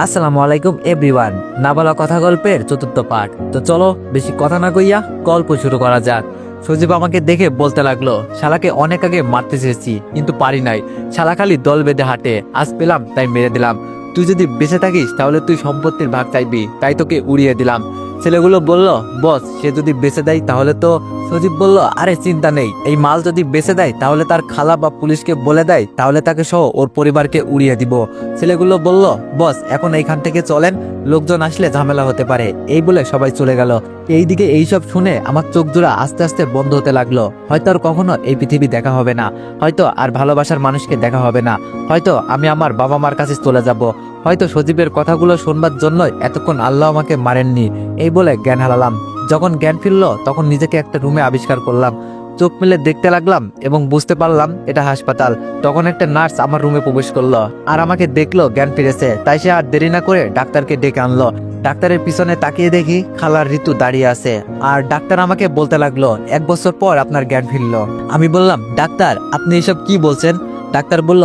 আসসালামু আলাইকুম এভরিওয়ান। না বলা কথা গল্পের চতুর্থ পার্ট। তো চলো বেশি কথা না কইয়া গল্প শুরু করা যাক। সজীব আমাকে দেখে বলতে লাগলো, শালাকে অনেক আগে মারতে চেয়েছি কিন্তু পারি নাই। শালা খালি দল বেঁধে হাঁটে, আজ পেলাম তাই মেরে দিলাম। তুই যদি বেঁচে থাকিস তাহলে তুই সম্পত্তির ভাগ চাইবি, তাই তোকে উড়িয়ে দিলাম। ছেলেগুলো বলল, বস সে যদি বেঁচে দেয় তাহলে তো। সজীব বলল, আরে চিন্তা নেই, এই মাল যদি বেঁচে দেয় তাহলে তার খালা বা পুলিশকে বলে দেয়, তাহলে তাকে সহ ওর পরিবারকে উড়িয়ে দিব। ছেলেগুলো বলল, বস এখন এইখান থেকে চলেন, লোকজন আসলে ঝামেলা হতে পারে। এই বলে সবাই চলে গেল। এইদিকে এইসব শুনে আমার চোখ জোড়া আস্তে আস্তে বন্ধ হতে লাগলো। হয়তো আর কখনো এই পৃথিবী দেখা হবে না, হয়তো আর ভালোবাসার মানুষকে দেখা হবে না, হয়তো আমি আমার বাবা মার কাছে চলে যাব, হয়তো সজীবের কথাগুলো শুনবার জন্যই এতক্ষণ আল্লাহ আমাকে মারেননি। এই বলে জ্ঞান হারালাম। যখন জ্ঞান ফিরলো তখন নিজেকে একটা রুমে আবিষ্কার করলাম। চোখ মেলে দেখতে লাগলাম এবং বুঝতে পারলাম এটা হাসপাতাল। তখন একটা নার্স আমার রুমে প্রবেশ করলো আর আমাকে দেখলো জ্ঞান ফিরেছে, তাই সে আর দেরি না করে ডাক্তারকে ডেকে আনলো। ডাক্তারের পিছনে তাকিয়ে দেখি খালার ঋতু দাঁড়িয়ে আছে আর ডাক্তার আমাকে বলতে লাগলো, 1 বছর পর আপনার জ্ঞান ফিরলো। আমি বললাম, ডাক্তার আপনি এসব কি বলছেন? ডাক্তার বলল,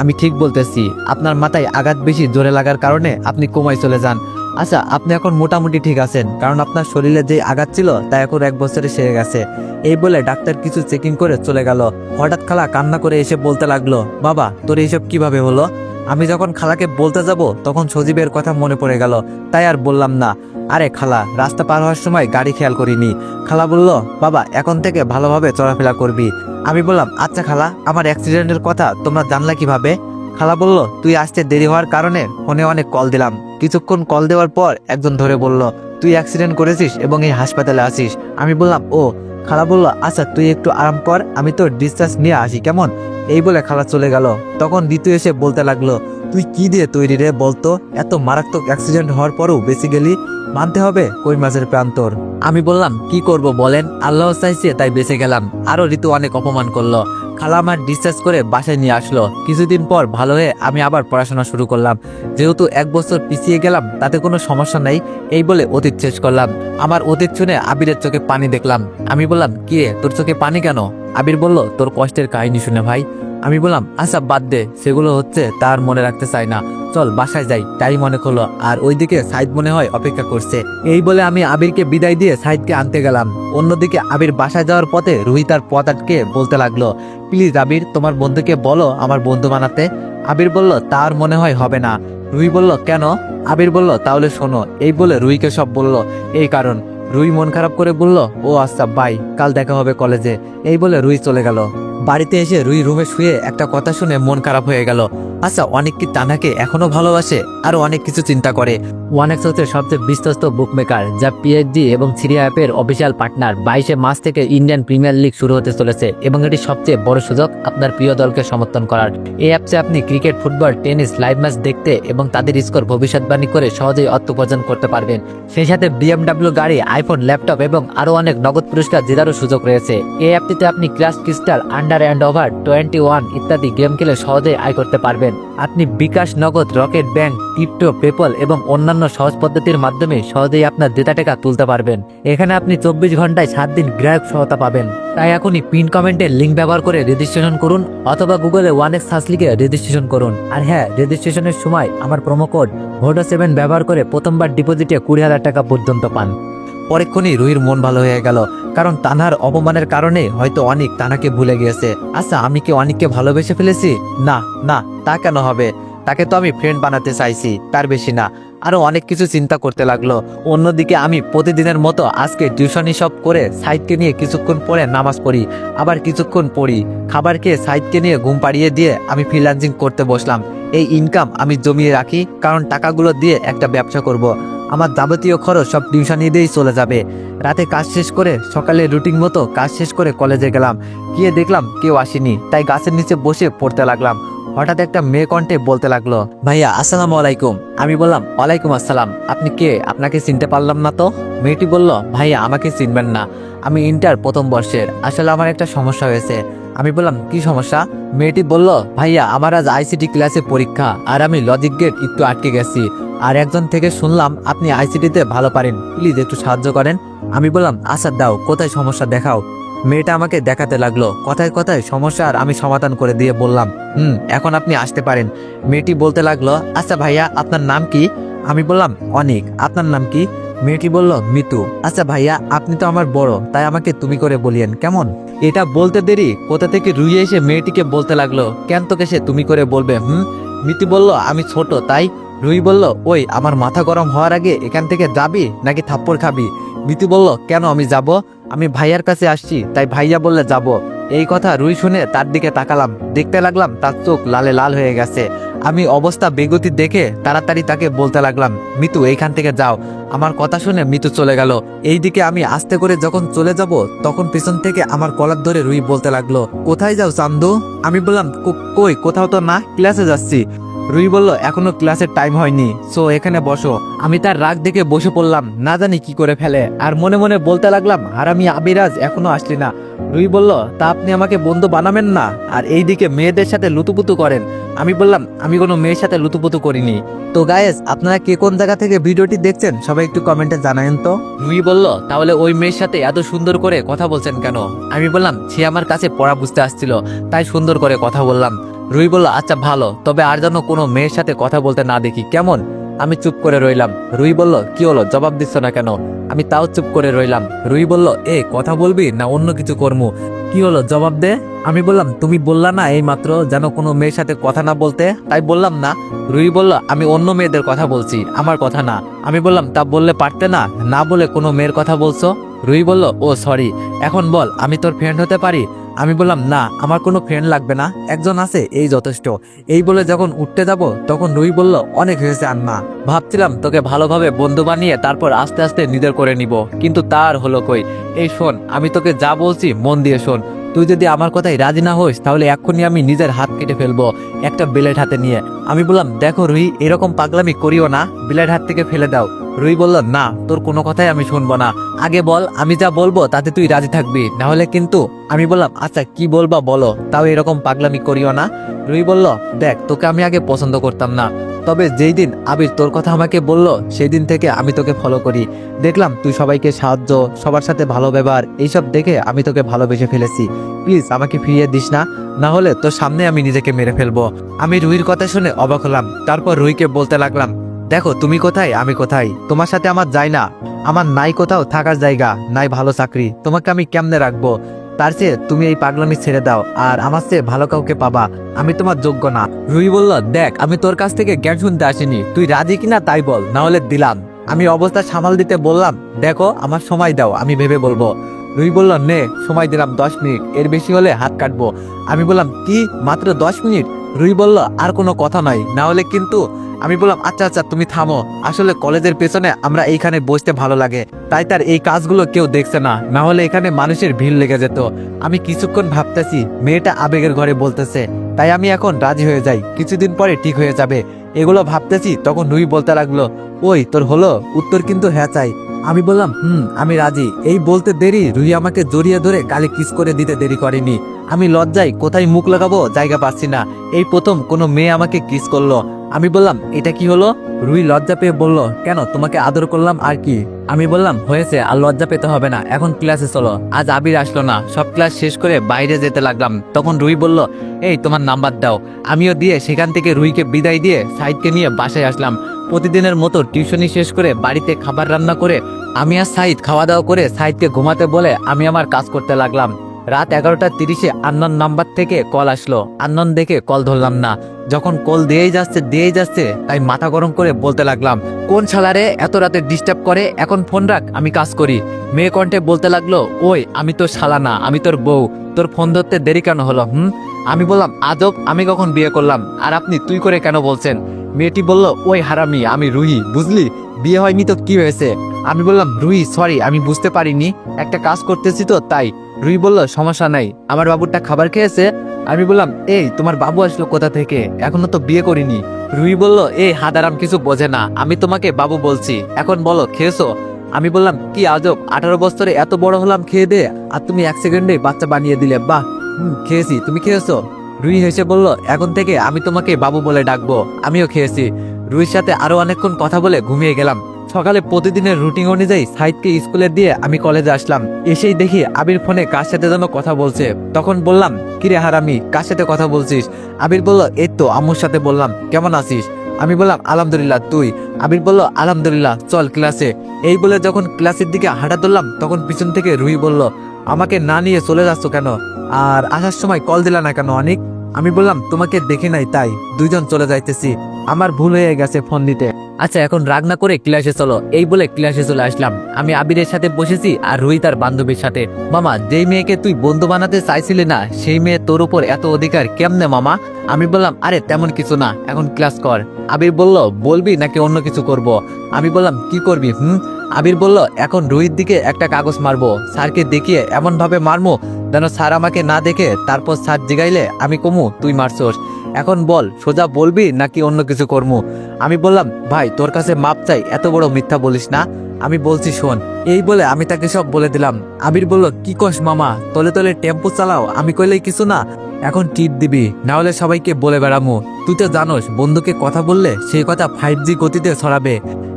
আমি ঠিক বলতেছি, আপনার মাথায় আঘাত বেশি জোরে লাগার কারণে আপনি কোমায় চলে যান। আচ্ছা আপনি এখন মোটামুটি ঠিক আছেন, কারণ আপনার শরীরে যে আঘাত ছিল তা এখন 1 বছরে সেরে গেছে। এই বলে ডাক্তার কিছু চেকিং করে চলে গেল। হঠাৎ খালা কান্না করে এসে বলতে লাগলো, বাবা তোর এইসব কিভাবে হলো? আমি যখন খালাকে বলতে যাব তখন সজীবের কথা মনে পড়ে গেল, তাই আর বললাম না। আরে খালা, রাস্তা পার হওয়ার সময় গাড়ি খেয়াল করিনি। খালা বলল, বাবা এখন থেকে ভালোভাবে চলাফেরা করবি। আমি বললাম, আচ্ছা খালা, আমার অ্যাক্সিডেন্টের কথা তোমরা জানলা কিভাবে? খালা বলল, তুই আসতে দেরি হওয়ার কারণে ফোনে অনেক কল দিলাম। কিছুক্ষণ কল দেওয়ার পর একজন ধরে বলল, তুই অ্যাক্সিডেন্ট করেছিস এবং এই হাসপাতালে আসিস। আমি বললাম, ও। খালা বলল, আচ্ছা তুই একটু আরাম কর, আমি তোর ডিসচার্জ নিয়ে আসি কেমন? এই বলে খালা চলে গেল। তখন ঋতু এসে বলতে লাগলো, তুই কি দিয়ে তৈরি রে বলতো? এত মারাত্মক অ্যাক্সিডেন্ট হওয়ার পরও বেসিক্যালি মানতে হবে কই মাছের প্রান্তর। আমি বললাম, কি করব বলেন, আল্লাহ চাইছে তাই বেঁচে গেলাম। আরো ঋতু অনেক অপমান করলো। খালা আমার ডিসচার্জ করে বাসায় নিয়ে আসলো। কিছুদিন পর ভালো হয়ে আমি আবার পড়াশোনা শুরু করলাম। যেহেতু 1 বছর পিছিয়ে গেলাম তাতে কোনো সমস্যা নেই, এই বলে অতীত শেষ করলাম। আমার অতীত শুনে আবিরের চোখে পানি দেখলাম। আমি বললাম, কি রে তোর চোখে পানি কেন? আবির বলল, তোর কষ্টের কাহিনী শুনে ভাই। আমি বললাম, আচ্ছা বাদ দে, সেগুলো হচ্ছে তার মনে রাখতে চাই না, চল বাসায় যাই। তাই মনে করলো। আর ওইদিকে সাইদ মনে হয় অপেক্ষা করছে। এই বলে আমি আবিরকে বিদায় দিয়ে সাইদকে আনতে গেলাম। অন্যদিকে আবির বাসায় যাওয়ার পথে রুহি তার পথ আটকে বলতে লাগলো, প্লিজ আবির তোমার বন্ধুকে বলো আমার বন্ধু বানাতে। আবির বলল, তার মনে হয় হবে না। রুহি বলল, কেন? আবির বলল, তাহলে শোনো। এই বলে রুহিকে সব বলল। এই কারণ। রুহি মন খারাপ করে বলল, ও আচ্ছা বাই, কাল দেখা হবে কলেজে। এই বলে রুহি চলে গেল। বাড়িতে এসে রুহি রুমে শুয়ে একটা কথা শুনে মন খারাপ হয়ে গেল। আচ্ছা অনেক কি তানাকে এখনো ভালোবাসে? আরো অনেক কিছু চিন্তা করে। ওয়ানেক্স হচ্ছে সবচেয়ে বিশ্বস্ত বুকমেকার, যা পিএইচডি এবং সিরিয়া অ্যাপের অফিসিয়াল পার্টনার। 22 মার্চ থেকে ইন্ডিয়ান প্রিমিয়ার লিগ শুরু হতে চলেছে এবং এটি সবচেয়ে বড় সুযোগ আপনার প্রিয় দলকে সমর্থন করার। এই অ্যাপসে আপনি cricket, football, tennis live match দেখতে এবং তাদের স্কোর ভবিষ্যৎবাণী করে সহজেই অর্থ উপার্জন করতে পারবেন। সেই সাথে BMW গাড়ি, আইফোন, ল্যাপটপ এবং আরো অনেক নগদ পুরস্কার জেতারও সুযোগ রয়েছে। এই অ্যাপটিতে আপনি crash crystal, under and over 21 ইত্যাদি গেম খেলে সহজেই আয় করতে পারবেন। আপনি বিকাশ, নগদ, রকেট ব্যাংক, ক্রিপ্টো, পেপল এবং অন্যান্য সহজ পদ্ধতির মাধ্যমে সহজেই আপনার জেতা টাকা তুলতে পারবেন। এখানে আপনি 24 ঘন্টায় 7 দিন গ্রাহক সহায়তা পাবেন। তাই এখনই পিন কমেন্টের লিঙ্ক ব্যবহার করে রেজিস্ট্রেশন করুন অথবা গুগলে ওয়ানেক্স সার্চ লিখে রেজিস্ট্রেশন করুন। আর হ্যাঁ, রেজিস্ট্রেশনের সময় আমার প্রোমো কোড VODA7 ব্যবহার করে প্রথমবার ডিপোজিটে 20,000 টাকা পর্যন্ত পান। পরক্ষণই রুহির মন ভালো হয়ে গেল, কারণ তানহার অপমানের কারণে হয়তো অনেক তানাকে ভুলে গিয়েছে। আচ্ছা আমি কি অনেককে ভালোবেসে ফেলেছি? না না, তা কেন হবে? তাকে তো আমি ফ্রেন্ড বানাতে চাইছি, তার বেশি না। আরো অনেক কিছু চিন্তা করতে লাগলো। অন্যদিকে আমি প্রতিদিনের মতো আজকে টিউশনি সব করে সাইদকে নিয়ে কিছুক্ষণ পরে নামাজ পড়ি, আবার কিছুক্ষণ পড়ি। খাবার খেয়ে সাইদকে নিয়ে ঘুম পাড়িয়ে দিয়ে আমি ফ্রিল্যান্সিং করতে বসলাম। এই ইনকাম আমি জমিয়ে রাখি, কারণ টাকাগুলো দিয়ে একটা ব্যবসা করব। আমার যাবতীয় খরচ সব টিউশনি দিয়েই চলে যাবে। রাতে কাজ শেষ করে সকালে রুটিন মতো কাজ শেষ করে কলেজে গেলাম। গিয়ে দেখলাম কেউ আসেনি, তাই গাছের নিচে বসে পড়তে লাগলাম। হঠাৎ একটা মেয়ে কণ্ঠে বলতে লাগলো, ভাইয়া আসসালামু আলাইকুম। আমি বললাম, ওয়ালাইকুম আসসালাম। আপনি কে? আপনাকে চিনতে পারলাম না তো। মেয়েটি বলল, ভাইয়া আমাকে চিনবেন না, আমি ইন্টার প্রথম বর্ষের। আসলে আমার একটা সমস্যা হয়েছে। আমি বললাম, কি সমস্যা? মেয়েটি বলল, ভাইয়া আমার আজ আইসিটি ক্লাসে পরীক্ষা আর আমি লজিক গেট একটু আটকে গেছি। আর একজন থেকে শুনলাম আপনি আইসিটিতে ভালো পারেন, প্লিজ একটু সাহায্য করেন। আমি বললাম, আচ্ছা দাও, কোথায় সমস্যা দেখাও। মেয়েটা আমাকে দেখাতে লাগলো, কথায় কথায় সমস্যার আমি সমাধান করে দিয়ে বললাম, এখন আপনি আসতে পারেন। মেয়েটি বলতে লাগলো, আচ্ছা ভাইয়া আপনার নাম কি? আমি বললাম, অনিক। আপনার নাম কি? মেয়েটি বলল, মিতু। আচ্ছা ভাইয়া আপনি তো আমার বড়, তাই আমাকে তুমি করে বলিয়েন কেমন? এটা বলতে দেরি কোথা থেকে রুই এসে মেয়েটিকে বলতে লাগলো, কেন তোকে সে তুমি করে বলবে? মিতু বলল, আমি ছোট তাই। রুই বলল, ওই আমার মাথা গরম হওয়ার আগে এখান থেকে যাবি নাকি থাপ্পড় খাবি? মিতু বলল, কেন আমি যাব? আমি ভাইয়ার কাছে আসছি, তাই ভাইয়া বললে যাব। এই কথা রুই শুনে তার দিকে তাকালাম, দেখতে লাগলাম তার চোখ লালে লাল হয়ে গেছে। আমি অবস্থা বেগতি দেখে তাড়াতাড়ি তাকে বলতে লাগলাম, মিতু এইখান থেকে যাও। আমার কথা শুনে মিতু চলে গেল। এইদিকে আমি আস্তে করে যখন চলে যাব তখন পিছন থেকে আমার কলার ধরে রুই বলতে লাগলো, কোথায় যাও চান্দু? আমি বললাম, কই কোথাও তো না, ক্লাসে যাচ্ছি। রুই বলল, এখনো ক্লাসের টাইম হয়নি, সো এখানে বসো। আমি তার রাগ দেখে বসে পড়লাম, না জানি কি করে ফেলে, আর মনে মনে বলতে লাগলাম, হারামি আবিরাজ এখনো আসলি না। রুই বলল, তা আপনি আমাকে বন্ধু বানাবেন না, আর এইদিকে মেয়েদের সাথে লুতুপুতু করেন? আমি বললাম, আমি কোনো মেয়ের সাথে লুতুপুতু করিনি। তো গায়েস, আপনারা কে কোন জায়গা থেকে ভিডিওটি দেখছেন সবাই একটু কমেন্টে জানাবেন তো। রুই বলল, তাহলে ওই মেয়ের সাথে এত সুন্দর করে কথা বলছেন কেন? আমি বললাম, সে আমার কাছে পড়া বুঝতে আসছিল, তাই সুন্দর করে কথা বললাম। রুই বলল, আচ্ছা ভালো, তবে আর যেন কোনো মেয়ের সাথে কথা বলতে না দেখি, কেমন? আমি চুপ করে রইলাম। রুই বলল, কি হলো, জবাব দিচ্ছ না কেন? আমি তাও চুপ করে রইলাম। রুই বলল, কথা বলবি না অন্য কিছু করবো? কি হলো, জবাব দে। আমি বললাম, তুমি বললা না এই মাত্র যেন কোনো মেয়ের সাথে কথা না বলতে, তাই বললাম না। রুই বলল, আমি অন্য মেয়েদের কথা বলছি, আমার কথা না। আমি বললাম, তা বললে পারতে না, না বলে কোনো মেয়ের কথা বলছো? রুই বলল, ও সরি, এখন বল আমি তোর ফ্রেন্ড হতে পারি? আমি বললাম, না আমার কোনো ফ্রেন্ড লাগবে না, একজন আছে এই যথেষ্ট। এই বলে যখন উঠতে যাব তখন রুই বলল, অনেক হয়েছে আন্না, ভাবছিলাম তোকে ভালোভাবে বন্ধু বানিয়ে তারপর আস্তে আস্তে নিজের করে নিব, কিন্তু তার হলো কই। এই শোন, আমি তোকে যা বলছি মন দিয়ে শোন। তুই যদি আমার কথায় রাজি না হইস তাহলে এক্ষুনি আমি নিজের হাত কেটে ফেলবো, একটা ব্লেড হাতে নিয়ে। আমি বললাম, দেখো রুই, এরকম পাগলামি করিও না, ব্লেড হাত থেকে ফেলে দাও। রুই বলল, না তোর কোনো কথাই আমি শুনবো না, আগে বল আমি যা বলবো তাতে তুই রাজি থাকবি, না হলে কিন্তু। আমি বললাম, আচ্ছা কি বলবা বলো, তাও এরকম পাগলামি করিও না। রুই বলল, দেখ তোকে আমি আগে পছন্দ করতাম না, তবে যেই দিন আবির তোর কথা আমাকে বললো সেই দিন থেকে আমি তোকে ফলো করি। দেখলাম তুই সবাইকে সাহায্য, সবার সাথে ভালো ব্যবহার, এইসব দেখে আমি তোকে ভালোবেসে ফেলেছি। প্লিজ আমাকে ফিরিয়ে দিস না, না হলে তোর সামনে আমি নিজেকে মেরে ফেলবো। আমি রুইর কথা শুনে অবাক হলাম। তারপর রুইকে বলতে লাগলাম, দেখো তুমি কোথায় আমি কোথায়, তোমার সাথে আমার যায় না। আমার নাই কোথাও থাকার জায়গা, নাই ভালো চাকরি, তোমাকে আমি কেমনে রাখবো? তার চেয়ে তুমি এই পাগলামি ছেড়ে দাও, আর আমার চেয়ে ভালো কাউকে পাবা, আমি তোমার যোগ্য না। রুই বলল, দেখ আমি তোর কাছ থেকে জ্ঞান শুনতে আসিনি, তুই রাজি কিনা তাই বল, না হলে দিলাম। আমি অবস্থা সামাল দিতে বললাম, দেখো আমার সময় দাও, আমি ভেবে বলবো। রুই বলল, নে সময় দিলাম 10 মিনিট, এর বেশি হলে হাত কাটবো। আমি বললাম, কি মাত্র 10 মিনিট? রুই বলল, আর কোনো কথা নয়, না হলে কিন্তু। আমি বললাম, আচ্ছা আচ্ছা তুমি থামো, আসলে কলেজের পেছনে আমরা এইখানে বসতে ভালো লাগে, তাই তার এই কাজগুলো কেউ দেখছে না, না হলে এখানে মানুষের ভিড় লেগে যেত। আমি কিছুক্ষণ ভাবতেছি, মেয়েটা আবেগের ঘরে বলতেছে, তাই আমি এখন রাজি হয়ে যাই, কিছুদিন পরে ঠিক হয়ে যাবে। এগুলো ভাবতেছি তখন রুই বলতে লাগলো, ওই তোর হলো? উত্তর কিন্তু হ্যাঁ চাই। আমি বললাম, আমি রাজি। এই বলতে দেরি রুই আমাকে জড়িয়ে ধরে গালে কিস করে দিতে দেরি করেনি। আমি লজ্জায় কোথায় মুখ লাগাবো জায়গা পাচ্ছি না, এই প্রথম কোনো মেয়ে আমাকে কিস করলো। আমি বললাম, এটা কি হলো? রুই লজ্জা পেয়ে বলল, কেন তোমাকে আদর করলাম আর কি। আমি বললাম, হয়েছে, আর লজ্জা পেতে হবে না, এখন ক্লাসে চলো। আজ আবির আসলো না, সব ক্লাস শেষ করে বাইরে যেতে লাগলাম, তখন রুই বলল, এই তোমার নাম্বার দাও। আমিও দিয়ে সেখান থেকে রুইকে বিদায় দিয়ে সাইদকে নিয়ে বাসায় আসলাম। প্রতিদিনের মতো টিউশনি শেষ করে বাড়িতে খাবার রান্না করে আমি আর সাইদ খাওয়া দাওয়া করে সাইদকে ঘুমাতে বলে আমি আমার কাজ করতে লাগলাম। রাত 11:30 আননোন নাম্বার থেকে কল আসলো। আননোন দেখে কল ধরলাম না, যখন কল দিয়েই যাচ্ছে তাই মাথা গরম করে বলতে লাগলাম, কোন শালারে এত রাতে ডিস্টার্ব করে, এখন ফোন রাখ, আমি কাজ করি। মেয়ে কণ্ঠে বলতে লাগলো, ওই আমি তোর শালা না, আমি তোর বউ, তোর ফোন ধরতে দেরি কেন হলো? আমি বললাম, আজব, আমি কখন বিয়ে করলাম, আর আপনি তুই করে কেন বলছেন? মেয়েটি বলল, ওই হারামি, আমি রুহি, বুঝলি, বিয়ে হয়নি তো কি হয়েছে? আমি বললাম, রুহি সরি, আমি বুঝতে পারিনি, একটা কাজ করতেছি তো তাই। রুই বলল, সমস্যা নাই, আমার বাবুটা খাবার খেয়েছে? আমি বললাম, এই তোমার বাবু আসলো কোথা থেকে, এখনো তো বিয়ে করিনি। রুই বলল, এই হাদারাম কিছু বোঝে না, আমি তোমাকে বাবু বলছি, এখন বলো খেয়েছো? আমি বললাম, কি আজব, 18 বছরে এত বড় হলাম খেয়ে দে, আর তুমি 1 সেকেন্ডে বাচ্চা বানিয়ে দিলে, বাহ। খেয়েছি, তুমি খেয়েছো? রুই হেসে বলল, এখন থেকে আমি তোমাকে বাবু বলে ডাকবো। আমিও খেয়েছি। রুইর সাথে আরো অনেকক্ষণ কথা বলে ঘুমিয়ে গেলাম। সকালে প্রতিদিনের রুটিন অনুযায়ী সাইদকে স্কুলে দিয়ে আমি কলেজে আসলাম। এসেই দেখি আবির ফোনে কার সাথে যেন কথা বলছে। তখন বললাম, কিরে হারামি, কার সাথে কথা বলছিস? আবির বলল, এই তো আম্মুর সাথে। বললাম, কেমন আছিস? আমি বললাম, আলহামদুলিল্লাহ, তুই? আবির বলল, আলহামদুলিল্লাহ, চল ক্লাসে। এই বলে যখন ক্লাসের দিকে হাঁটা ধরলাম তখন পিছন থেকে রুহি বলল, আমাকে না নিয়ে চলে যাচ্ছ কেন? আর আসার সময় কল দিলা না কেন অনেক? আমি বললাম, তোমাকে দেখে নাই তাই দুইজন চলে যাইতেছি, আমার ভুল হয়ে গেছে ফোন দিতে। আচ্ছা এখন রাগ না করে ক্লাসে চলো। এই বলে ক্লাসে চলে আসলাম। আমি আবিরের সাথে বসেছি আর রুহি তার বান্ধবীর সাথে। মামা, যেই মেয়েকে তুই বন্ধু বানাতে চাইছিলি না সেই মেয়ে তোর উপর এত অধিকার কেমনে মামা? আমি বললাম, আরে তেমন কিছু না, এখন ক্লাস কর। আবির বলল, বলবি নাকি অন্য কিছু করব? আমি বললাম, কি করবি? আবির বলল, এখন রুহির দিকে একটা কাগজ মারবো, স্যারকে দেখিয়ে এমন ভাবে মারমো যেন স্যার আমাকে না দেখে তারপর স্যার জিগাইলে আমি কমু তুই মারছস। এখন বল, সোজা বলবি নাকি অন্য কিছু করবো? আমি বললাম, ভাই তোর কাছে মাপ চাই, এত বড় মিথ্যা বলিস না, আমি বলছি শোন। এই বলে আমি তাকে সব বলে দিলাম। আবির বলল, কি কস মামা, তলে তলে টেম্পো চালাও, আমি কইলেই কিছু না? এখন টিপ দিবি, না হলে সবাইকে বলে বেড়ামু। তুই তো জানোস বন্ধুকে কথা বললে সেই কথা 5G গতিতে ছড়াবে।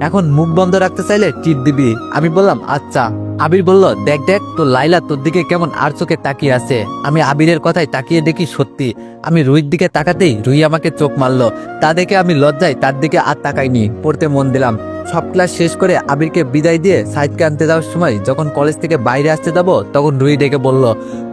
এখন মুখ বন্ধ রাখতে চাইলে টিপ দিবি। আমি বললাম, আচ্ছা। আবির বলল, দেখ দেখ তো লাইলা তোর দিকে কেমন আর চোখে তাকিয়ে আছে। আমি আবিরের কথায় তাকিয়ে দেখি সত্যি। আমি রুহির দিকে তাকাতেই রুহি আমাকে চোখ মারলো। তা দেখে আমি লজ্জায় তার দিকে আর তাকাইনি, পড়তে মন দিলাম। সব ক্লাস শেষ করে আবিরকে বিদায় দিয়ে সাইদকে আনতে যাওয়ার সময় যখন কলেজ থেকে বাইরে আসতে যাবো তখন রুহি ডেকে বলল,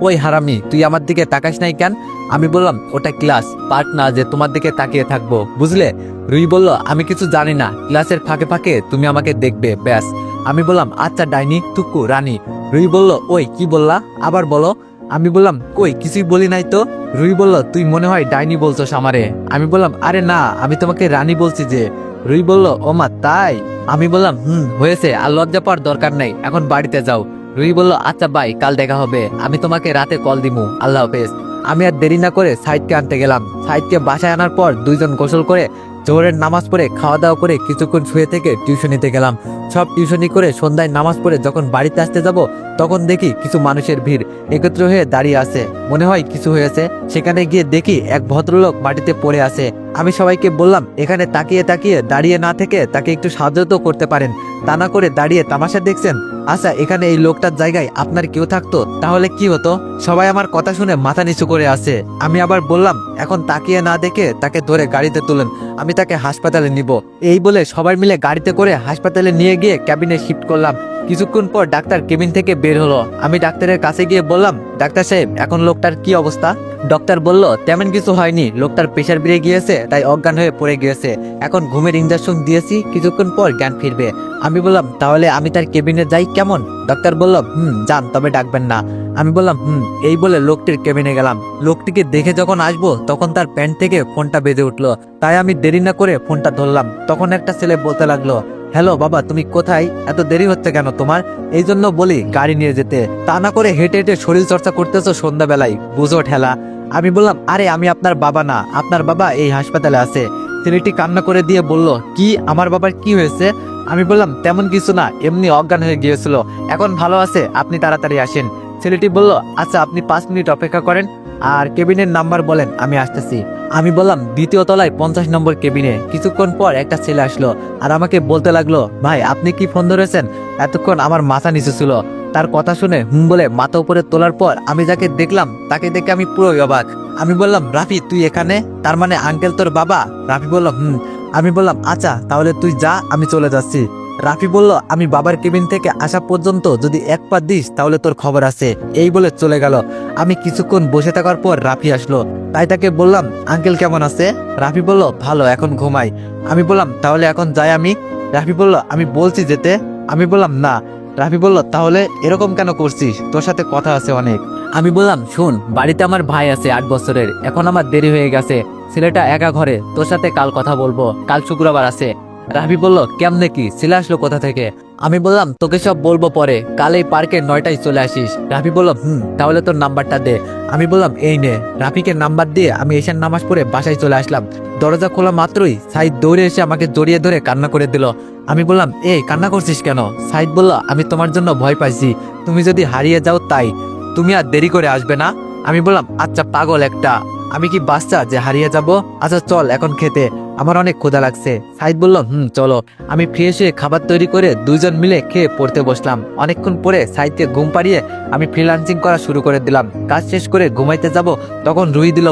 ওই হারামি, তুই আমার দিকে তাকাস নাই কেন? আমি বললাম, ওটা ক্লাস, পার্ট না যে তোমার দিকে তাকিয়ে থাকবো, বুঝলে? রুহি বলল, আমি কিছু জানি না, ক্লাসের ফাঁকে ফাঁকে তুমি আমাকে দেখবে, ব্যাস। আমি বললাম, আচ্ছা ডাইনি টুকু রানী। রুহি বলল, ওই কি বললা, আবার বলো। আমি বললাম, কই কিছুই বলি নাই তো। রুহি বলল, তুই মনে হয় ডাইনি বলছস আমারে। আমি বললাম, আরে না, আমি তোমাকে রানী বলছি যে। রুহি বলল, ও মা তাই? আমি বললাম, হয়েছে, আর লজ্জা পাওয়ার দরকার নেই, এখন বাড়িতে যাও। রুহি বলল, আচ্ছা বাই, কাল দেখা হবে, আমি তোমাকে রাতে কল দিমু, আল্লাহ হাফেজ। আমি আর দেরি না করে সাইদকে আনতে গেলাম। সাইদকে বাসায় আনার পর দুইজন গোসল করে জোহরের নামাজ পড়ে খাওয়া দাওয়া করে কিছুক্ষণ শুয়ে থেকে টিউশনিতে গেলাম। সব টিউশনি করে সন্ধ্যায় নামাজ পড়ে যখন বাড়িতে আসতে যাব তখন দেখি কিছু মানুষের ভিড় একত্র হয়ে দাঁড়িয়ে আছে, মনে হয় কিছু হয়েছে। সেখানে গিয়ে দেখি এক ভদ্রলোক মাটিতে পড়ে আছে। আমি সবাইকে বললাম, এখানে তাকিয়ে তাকিয়ে দাঁড়িয়ে না থেকে তাকে একটু সাহায্য তো করতে পারেন, তা না করে দাঁড়িয়ে তামাশা দেখছেন। আচ্ছা এখানে এই লোকটার জায়গায় আপনার কেউ থাকতো তাহলে কি হতো? সবাই আমার কথা শুনে মাথা নিচু করে আছে। আমি আবার বললাম, এখন তাকিয়ে না দেখে তাকে ধরে গাড়িতে তুলেন, আমি তাকে হাসপাতালে নিব। এই বলে সবাই মিলে গাড়িতে করে হাসপাতালে নিয়ে গিয়ে ক্যাবিনে শিফট করলাম। কিছুক্ষণ পর ডাক্তার কেবিন থেকে বের হলো। আমি ডাক্তারের কাছে গিয়ে বললাম, ডাক্তার সাহেব এখন লোকটার কি অবস্থা? ডক্টর বলল, তেমন কিছু হয়নি, লোকটার প্রেশার বেড়ে গিয়েছে তাই অজ্ঞান হয়ে পড়ে গিয়েছে, এখন ঘুমের ইঞ্জেকশন দিয়েছি, কিছুক্ষণ পর জ্ঞান ফিরবে। আমি বললাম, তাহলে আমি তার কেবিনে যাই কেমন? ডক্টর বলল, যান, তবে ডাকবেন না। আমি বললাম, এই বলে লোকটির কেবিনে গেলাম। লোকটিকে দেখে যখন আসবো তখন তার প্যান্ট থেকে ফোনটা বেজে উঠলো, তাই আমি দেরি না করে ফোনটা ধরলাম। তখন একটা ছেলে বলতে লাগলো, হ্যালো বাবা, তুমি কোথায়? এত দেরি হচ্ছে কেন তোমার? এই জন্য বলি গাড়ি নিয়ে যেতে, তা না করে হেঁটে হেঁটে শরীর চর্চা করতেছো সন্ধ্যাবেলায়, বুঝো ঠেলা। আমি বললাম, আরে আমি আপনার বাবা না, আপনার বাবা এই হাসপাতালে আছে। ছেলেটি কান্না করে দিয়ে বলল, কি আমার বাবার কি হয়েছে? আমি বললাম, তেমন কিছু না, এমনি অজ্ঞান হয়ে গিয়েছিল, এখন ভালো আছে, আপনি তাড়াতাড়ি আসেন। ছেলেটি বলল, আচ্ছা আপনি 5 মিনিট অপেক্ষা করেন আর কেবিনের নাম্বার বলেন, আমি আসতেছি। আমি বললাম, 2য় তলায় 50 নম্বর কেবিনে। কিছুক্ষণ পর একটা ছেলে আসলো আর আমাকে বলতে লাগলো, ভাই আপনি কি ফোন ধরেছেন? এতক্ষণ আমার মাথা নিচু ছিল। তার কথা শুনে বলে মাথা উপরে তোলার পর আমি যাকে দেখলাম তাকে দেখে আমি পুরো অবাক। আমি বললাম, রাফি তুই এখানে? তার মানে আঙ্কেল তোর বাবা? রাফি বলল, আমি বললাম, আচ্ছা তাহলে তুই যা, আমি চলে যাচ্ছি। রাফি বলল, আমি বাবার কেবিন থেকে আসা পর্যন্ত যদি 1 পা দিস তাহলে তোর খবর আছে। এই বলে চলে গেল। আমি কিছুক্ষণ বসে থাকার পর রাফি আসলো, তাই তাকে বললাম, আঙ্কেল কেমন আছে? রাফি বলল, ভালো, এখন ঘুমাই। আমি বললাম, তাহলে এখন যাই আমি? রাফি বলল, আমি বলছি যেতে। আমি বললাম, না। রাফি বলল, তাহলে এরকম কেন করছিস? তোর সাথে কথা আছে অনেক। আমি বললাম, শুন, বাড়িতে আমার ভাই আছে 8 বছরের, এখন আমার দেরি হয়ে গেছে, ছেলেটা একা ঘরে, তোর সাথে কাল কথা বলবো, কাল শুক্রবার আছে। রাফি বলল, কেমনে কি, ছেলে আসলো কোথা থেকে? আমি বললাম, তোকে সব বলবো পরে, কাল এই পার্কে 9টায় চলে আসিস। রাফি বলল, তাহলে তোর নাম্বারটা দে। আমি বললাম, এই নে। রাফিকে নাম্বার দিয়ে আমি এশার নামাজ পড়ে বাসায় চলে আসলাম। দরজা খোলা মাত্রই সাইদ দৌড়ে এসে আমাকে জড়িয়ে ধরে কান্না করে দিল। আমি বললাম, এই কান্না করছিস কেন? সাইদ বলল, আমি তোমার জন্য ভয় পাইছি, তুমি যদি হারিয়ে যাও তাই, তুমি আর দেরি করে আসবে না। আমি বললাম, আচ্ছা পাগল একটা। আমি কি বাচ্চা যে হারিয়ে যাব? আচ্ছা চল এখন খেতে, আমার অনেক ক্ষুধা লাগছে। সাইদ বলল চলো। আমি ফ্রেশ হয়ে খাবার তৈরি করে দুইজন মিলে খেয়ে পড়তে বসলাম। অনেকক্ষণ পরে সাইদকে ঘুম পাড়িয়ে আমি ফ্রিল্যান্সিং করা শুরু করে দিলাম। কাজ শেষ করে ঘুমাইতে যাব, তখন রুহি দিল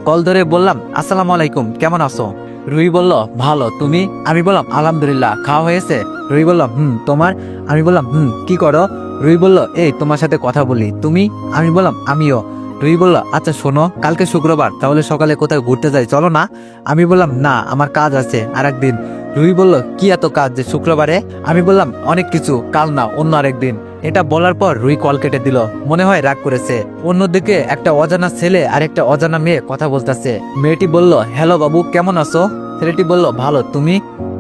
কল ধরে বললাম আসসালামু আলাইকুম, কেমন আছো? রুহি বলল ভালো, তুমি? আমি বললাম আলহামদুলিল্লাহ। খাওয়া হয়েছে? রুহি বলল তোমার? আমি বললাম কি করো? রুহি বলল এই তোমার সাথে কথা বলি। তুমি? আমি বললাম আমিও। রুহি বলল আচ্ছা শোনো, কালকে শুক্রবার, তাহলে সকালে কোথাও ঘুরতে যাই, চলো না? আমি বললাম না, আমার কাজ আছে আর একদিন। রুহি বলল কি এত কাজ যে শুক্রবারে? আমি বললাম অনেক কিছু, কাল না অন্য আরেকদিন। এটা বলার পর রুহি কল কেটে দিল, মনে হয় রাগ করেছে। অন্যদিকে একটা অজানা ছেলে আর একটা অজানা মেয়ে কথা বলতেছে। মেয়েটি বলল হ্যালো বাবু, কেমন আছো? ছেলেটি বলল ভালো, তুমি?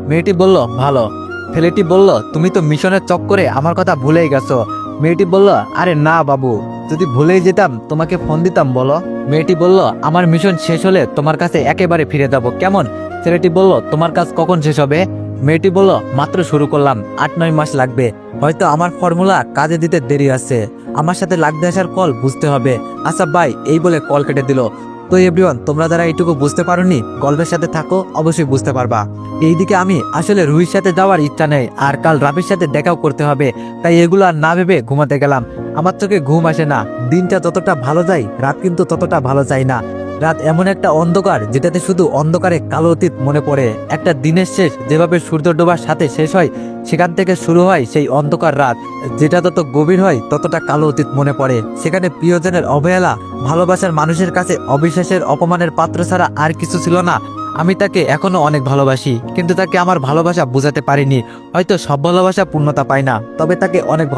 মেয়েটি বলল ভালো। ছেলেটি বলল তুমি তো মিশনের চক্করে আমার কথা ভুলেই গেছো। মেয়েটি বলল আরে না বাবু, যদি ভুলেই যেতাম তোমাকে ফোন দিতাম, বলো। মেয়েটি বলল আমার মিশন শেষ হলে তোমার কাছে একেবারে ফিরে যাব, কেমন? ছেলেটি বলল তোমার কাজ কখন শেষ হবে? মেয়েটি বলল মাত্র শুরু করলাম, 8-9 মাস লাগবে। হয়তো আমার ফর্মুলা কাজে দিতে দেরি আছে, আমার সাথে লাগতে আসার কল বুঝতে হবে। আচ্ছা বাই, এই বলে কল কেটে দিল। তো এভরিওয়ান, তোমরা যারা এইটুকু বুঝতে পারোনি, গল্পের সাথে থাকো, অবশ্যই বুঝতে পারবা। এইদিকে আমি আসলে রুহির সাথে যাওয়ার ইচ্ছা নেই, আর কাল রাফির সাথে দেখাও করতে হবে, তাই এগুলো আর না ভেবে ঘুমাতে গেলাম। আমার চোখে ঘুম আসে না। দিনটা যতটা ভালো যায়, রাত কিন্তু ততটা ভালো যায় না। রাত এমন একটা অন্ধকার যেটাতে শুধু অন্ধকারে কালো অতীত মনে পড়ে। একটা দিনের শেষ যেভাবে সূর্য ডোবার সাথে শেষ হয়, সেখান থেকে শুরু হয় সেই অন্ধকার রাত, যেটা তত গভীর হয় ততটা কালো অতীত মনে পড়ে। সেখানে প্রিয়জনের অবহেলা, ভালোবাসার মানুষের কাছে অবিশ্বাসের অপমানের পাত্র ছাড়া আর কিছু ছিল না। আমি তাকে এখনো অনেক ভালোবাসি, কিন্তু তাকে আমার ভালোবাসা বোঝাতে পারিনি। হয়তো সব ভালোবাসা পূর্ণতা পায় না, তবে তাকে অনেক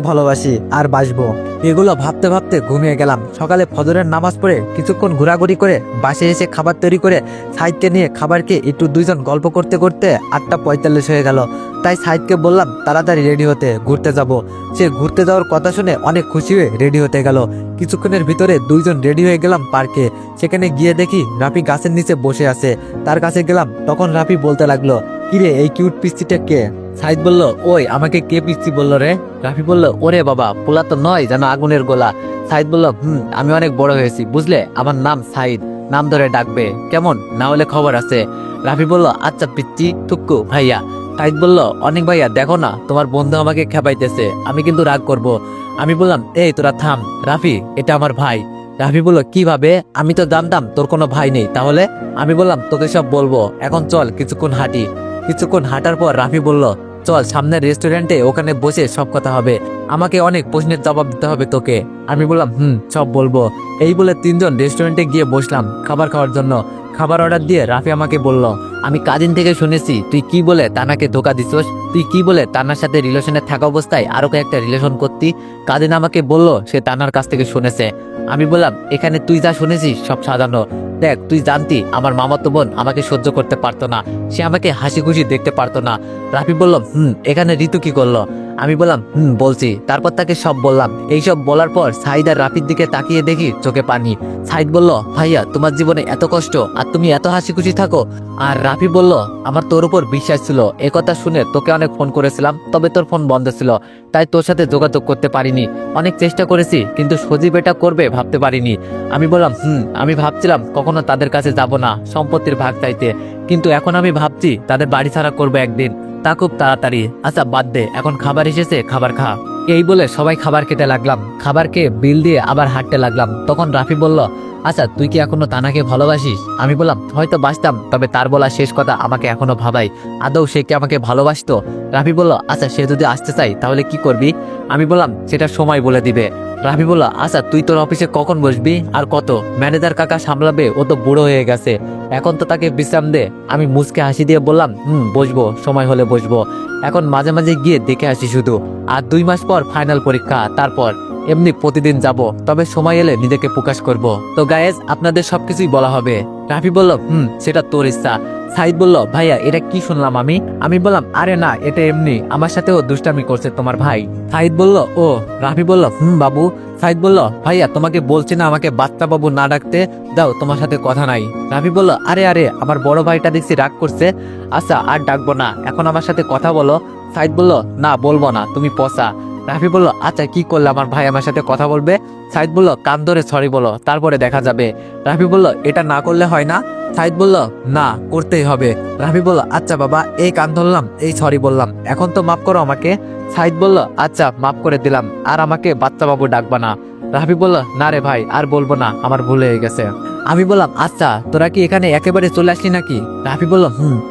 ভালোবাসি আর বাসবো। এগুলো ভাবতে ভাবতে ঘুমিয়ে গেলাম। সকালে ফজরের নামাজ পড়ে কিছুক্ষণ ঘোরাঘুরি করে বাসায় এসে খাবার তৈরি করে সাইদকে নিয়ে খাবার খেয়ে একটু দুইজন গল্প করতে করতে 8:45 হয়ে গেল। তাই সাইদকে বললাম তাড়াতাড়ি রেডি হতে, ঘুরতে যাব। সে ঘুরতে যাওয়ার কথা শুনে অনেক খুশি হয়ে রেডি হতে গেল। কিছুক্ষণের ভিতরে দুইজন রেডি হয়ে গেলাম পার্কে। সেখানে গিয়ে দেখি রাফি গাছের নিচে বসে আছে। তার কাছে গেলাম, তখন রাফি বলতে লাগলো কিরে এই কিউট পিস্তিটা কে? সাইদ বলল ওই আমাকে কে পিস্তি বললো রে? রাফি বলল ওরে বাবা, পোলা তো নয় যেন আগুনের গোলা। সাইদ বলল আমি অনেক বড় হয়েছি বুঝলে, আমার নাম সাইদ, নাম ধরে ডাকবে, কেমন? না হলে খবর আছে। রাফি বলল আচ্ছা পিচ্চি টুক্কু ভাইয়া। সাইদ বলল অনেক ভাইয়া, দেখো না তোমার বন্ধু আমাকে খেপাইতেছে, আমি কিন্তু রাগ করব। আমি বললাম এই তোরা থাম রাফি, এটা আমার ভাই। রাফি বলল কিভাবে? আমি তো জানতাম তোর কোনো ভাই নেই। তাহলে? আমি বললাম তোকে সব বলবো, এখন চল কিছুক্ষণ হাঁটি। কিছুক্ষণ হাঁটার পর রাফি বলল চল সামনের রেস্টুরেন্টে, ওখানে বসে সব কথা হবে, আমাকে অনেক প্রশ্নের জবাব দিতে হবে তোকে। আমি বললাম সব বলবো। এই বলে তিনজন রেস্টুরেন্টে গিয়ে বসলাম খাবার খাওয়ার জন্য। খাবার অর্ডার দিয়ে রাফি আমাকে বলল আমি কাজিন থেকে শুনেছি তুই কি বলে তানাকে ধোকা দিছস, তুই কি বলে তানার সাথে রিলেশনে থাকা অবস্থায় আরো একটা রিলেশন করতি। কাজিন আমাকে বলল সে তানার কাছ থেকে শুনেছে। আমি বললাম এখানে তুই যা শুনেছিস সব সাজানো। দেখ তুই জানতি আমার মামাতো বোন আমাকে সহ্য করতে পারতো না, সে আমাকে হাসি খুশি দেখতে পারতো না। রাফি বলল এখানে ঋতু কি করলো? আমি বললাম বলছি। তারপর তাকে সব বললাম। এইসব বলার পর সাইদ আর রাফির দিকে তাকিয়ে দেখি চোখে পানি। সাইদ বলল ভাইয়া তোমার জীবনে এত কষ্ট আর তুমি এত হাসি খুশি থাকো। আর রাফি বলল আমার তোর উপর বিশ্বাস ছিল, একথা শুনে তোকে অনেক ফোন করেছিলাম, তবে তোর ফোন বন্ধ ছিল, তাই তোর সাথে যোগাযোগ করতে পারিনি। অনেক চেষ্টা করেছি, কিন্তু সজীব এটা করবে ভাবতে পারিনি। আমি বললাম আমি ভাবছিলাম কখনো তাদের কাছে যাব না সম্পত্তির ভাগ চাইতে, কিন্তু এখন আমি ভাবছি তাদের বাড়ি ছাড়া করবো একদিন, তা খুব তাড়াতাড়ি। আচ্ছা বাদ দে, এখন খাবার এসেছে, খাবার খা। এই বলে সবাই খাবার খেতে লাগলাম। খাবার খেয়ে বিল দিয়ে আবার হাঁটতে লাগলাম। তখন রাফি বলল আচ্ছা তুই কি এখনো তানাকে ভালোবাসিস? আমি বললাম হয়তো বাসতাম, তবে তার বলা শেষ কথা আমাকে এখনো ভাবাই, আদৌ সে কি আমাকে ভালোবাসতো? রাফি বলল আচ্ছা সে যদি আসতে চাই তাহলে কি করবি? আমি বললাম সেটা সময় বলে দিবে। রাফি বলল আচ্ছা তুই তোর অফিসে কখন বসবি আর কত? ম্যানেজার কাকা সামলাবে, ও তো বুড়ো হয়ে গেছে, এখন তো তাকে বিশ্রাম দে। আমি মুচকে হাসি দিয়ে বললাম বসবো, সময় হলে বসবো, এখন মাঝে মাঝে গিয়ে দেখে আসি শুধু। আর 2 মাস পর ফাইনাল পরীক্ষা, তারপর এমনি প্রতিদিন যাব, তবে সময় এলে নিজেকে প্রকাশ করব। তো গায়েস আপনাদের সবকিছুই বলা হবে। রাফি বলল সেটা তোর ইচ্ছা। সাইদ বলল ভাইয়া এটা কি শুনলাম আমি? আমি বললাম আরে না, এটা এমনি, আমার সাথেও দুষ্টামি করছে তোমার ভাই। সাইদ বলল ও। রাফি বলল বাবু। সাইদ বলল ভাইয়া তোমাকে বলছি না আমাকে বাচ্চা বাবু না ডাকতে, দাও তোমার সাথে কথা নাই। রাফি বলল আরে আরে আমার বড় ভাইটা দেখছি রাগ করছে, আচ্ছা আর ডাকবো না, এখন আমার সাথে কথা বলো। সাইদ বলল না বলবো না, তুমি পচা। রাফি বলল, আচ্ছা কি করলে আমার ভাই আমার সাথে কথা বলবে? সাইদ বলল, কান ধরে সরি বলো, তারপরে দেখা যাবে। রাফি বলল, এটা না করলে হয় না? সাইদ বলল, না, করতেই হবে। রাফি বলল, আচ্ছা বাবা, এই কান ধরলাম, এই সরি বললাম, এখন তো মাফ করো আমাকে। সাইদ বলল, আচ্ছা মাফ করে দিলাম, আর আমাকে বাচ্চা বাবু ডাকবা না। রাফি বলল, না রে ভাই, আর বলবো না, আমার ভুল হয়ে গেছে। আমি বললাম, আচ্ছা তোরা কি এখানে একেবারে চলে আসলি নাকি? রাফি বলল,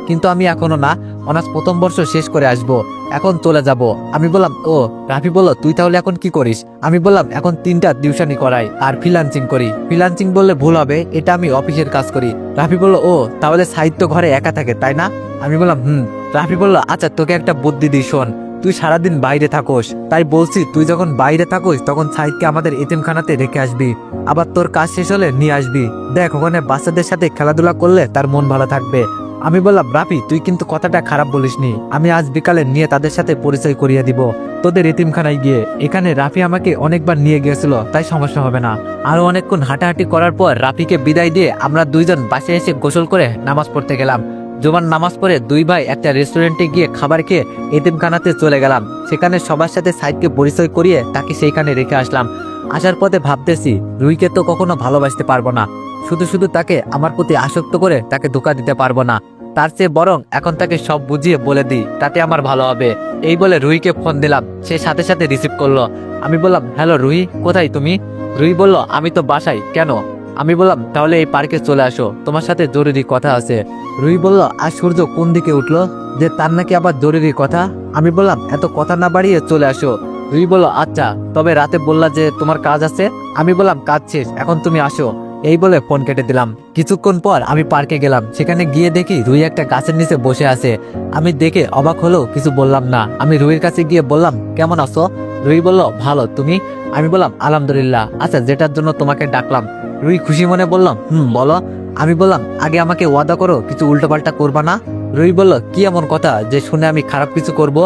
কিন্তু আমি এখনো না, অনার্স প্রথম বর্ষ শেষ করে আসবো, এখন চলে যাব। আমি বললাম, ও। রাফি বলল, তুই তাহলে এখন কি করিস? আমি বললাম, এখন 3টা টিউশনি করাই আর ফ্রিল্যান্সিং করি। ফ্রিল্যান্সিং বললে ভুল হবে, এটা আমি অফিসের কাজ করি। রাফি বলল, ও তাহলে সাহিত্য ঘরে একা থাকে তাই না? আমি বললাম, রাফি বলল, আচ্ছা তোকে একটা বুদ্ধি দিই, শোন। তুই সারাদিন বাইরে থাকোস, তাই বলছি তুই যখন বাইরে থাকোস তখন সাহিদকে আমাদের এতিমখানাতে রেখে আসবি, আবার তোর কাজ শেষ হলে নিয়ে আসবি। দেখ, ওখানে বাচ্চাদের সাথে খেলাধুলা করলে তার মন ভালো থাকবে। আমি বললাম, রাফি তুই কিন্তু কথাটা খারাপ বলিসনি, আমি আজ বিকালে নিয়ে তাদের সাথে পরিচয় করিয়ে দিব তোদের এতিমখানায় গিয়ে। এখানে রাফি আমাকে অনেকবার নিয়ে গিয়েছিল, তাই সমস্যা হবে না। আরো অনেকক্ষণ হাঁটাহাঁটি করার পর রাফিকে বিদায় দিয়ে আমরা দুইজন বাসায় এসে গোসল করে নামাজ পড়তে গেলাম। জুমার নামাজ পড়ে দুই ভাই একটা রেস্টুরেন্টে গিয়ে খাবার খেয়ে এতিমখানাতে চলে গেলাম। সেখানে সবার সাথে সাইদকে পরিচয় করিয়ে তাকে সেইখানে রেখে আসলাম। আসার পথে ভাবতেছি, রুইকে তো কখনো ভালোবাসতে পারবো না, শুধু শুধু তাকে আমার প্রতি আসক্ত করে তাকে ধোঁকা দিতে পারবো না। তার চেয়ে বরং এখন তাকে সব বুঝিয়ে বলে দিই, তাতে আমার ভালো হবে। এই বলে রুইকে ফোন দিলাম, সে সাথে সাথে রিসিভ করলো। আমি বললাম, হ্যালো রুই, কোথায় তুমি? রুই বলল, আমি তো বাসায়। কেন? আমি বললাম, তাহলে এই পার্কে চলে আসো, তোমার সাথে জরুরি কথা আছে। রুই বলল, আর সূর্য কোন দিকে উঠলো যে তার নাকি আবার জরুরি কথা? আমি বললাম, এত কথা না বাড়িয়ে চলে আসো। রুই বলল, আচ্ছা, তবে রাতে বললা যে তোমার কাজ আছে। আমি বললাম, কাজ শেষ, এখন তুমি আসো। এই বলে ফোন কেটে দিলাম। কিছুক্ষণ পর আমি পার্কে গেলাম, সেখানে গিয়ে দেখি রুই একটা গাছের নিচে বসে আছে। আমি দেখে অবাক হলেও কিছু বললাম না। আমি রুইয়ের কাছে গিয়ে বললাম, কেমন আছো? রুই বলল, ভালো, তুমি? আমি বললাম, আলহামদুলিল্লাহ। আচ্ছা, যেটার জন্য তোমাকে ডাকলাম। রুই খুশি মনে বললাম, বলো। আমি বললাম, আগে আমাকে ওয়াদা করো কিছু উল্টোপাল্টা করবা না। রুই বলল, কি এমন কথা যে শুনে আমি খারাপ কিছু করব?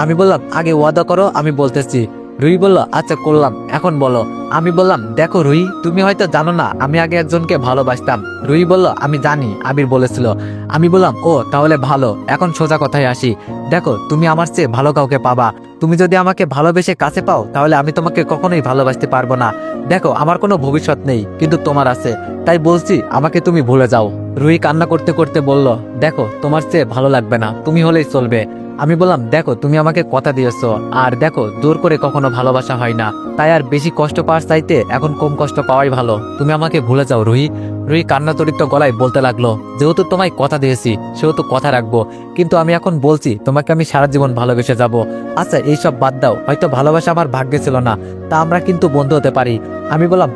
আমি বললাম, আগে ওয়াদা করো, আমি বলতেছি। রুই বলল, আচ্ছা করলাম, এখন বলো। আমি বললাম, দেখো রুই, তুমি হয়তো জানো না আমি আগে একজনকে ভালোবাসতাম। রুই বলল, আমি জানি, আবির বলেছিল। আমি বললাম, ও তাহলে ভালো। এখন সোজা কথায় আসি, দেখো তুমি আমার চেয়ে ভালো কাউকে পাবা। তুমি যদি আমাকে ভালোবেসে কাছে পাও তাহলে আমি তোমাকে কখনোই ভালোবাসতে পারবো না। দেখো, আমার কোনো ভবিষ্যৎ নেই, কিন্তু তোমার আছে, তাই বলছি আমাকে তুমি ভুলে যাও। রুই কান্না করতে করতে বলল, দেখো তোমার চেয়ে ভালো লাগবে না, তুমি হলেই চলবে। আমি বললাম, দেখো তুমি আমাকে কথা দিয়েছো, আর দেখো জোর করে কখনো ভালোবাসা হয় না, তাই আর বেশি কষ্ট পাওয়ার চাইতে এখন কম কষ্ট পাওয়াই ভালো, তুমি আমাকে ভুলে যাও রুহি। রুহি কান্নাতরিত গলায় বলতে লাগলো, যেহেতু তোমায় কথা দিয়েছি সেহেতু কথা রাখবো, কিন্তু আমি এখন বলছি তোমাকে আমি সারা জীবন ভালোবেসে যাব। আচ্ছা এইসব বাদ দাও, হয়তো ভালোবাসা আমার ভাগ্যে ছিল না, তা আমরা কিন্তু বন্ধু হতে পারি। আমি বললাম,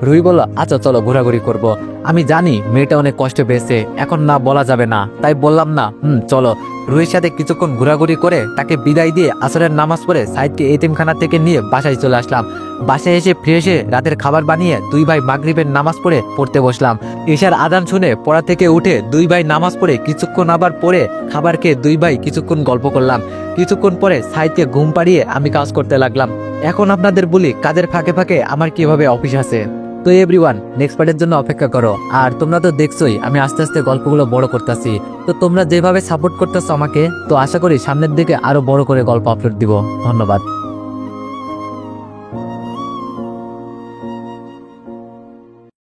রুহি বলল, আচ্ছা চলো ঘোরাঘুরি করব। আমি জানি মেয়েটা অনেক কষ্ট পেয়েছে, এখন না বলা যাবে না, তাই বললাম না, চলো। রুহির সাথে কিছুক্ষণ ঘোরাঘুরি করে তাকে বিদায় দিয়ে আসরের নামাজ পড়ে সাইদকে এতিমখানা থেকে নিয়ে বাসায় চলে আসলাম। বাসায় এসে ফ্রেশ হয়ে রাতের খাবার বানিয়ে দুই ভাই মাগরিবের নামাজ পড়ে পড়তে বসলাম। ঈশার আজান শুনে পড়া থেকে উঠে দুই ভাই নামাজ পড়ে কিছুক্ষণ আবার পড়ে খাবার খেয়ে দুই ভাই কিছুক্ষণ গল্প করলাম। কিছুক্ষণ পরে সাইদকে ঘুম পাড়িয়ে আমি কাজ করতে লাগলাম। এখন আপনাদের বলি কাজের ফাঁকে ফাঁকে আমার কিভাবে অফিস আছে। তো এভরিওয়ান, নেক্সট পার্টের জন্য অপেক্ষা করো। আর তোমরা তো দেখছোই আমি আস্তে আস্তে গল্পগুলো বড় করতেছি, তো তোমরা যেভাবে সাপোর্ট করতেছো আমাকে, তো আশা করি সামনের দিকে আরো বড় করে গল্প আপলোড দিব। ধন্যবাদ।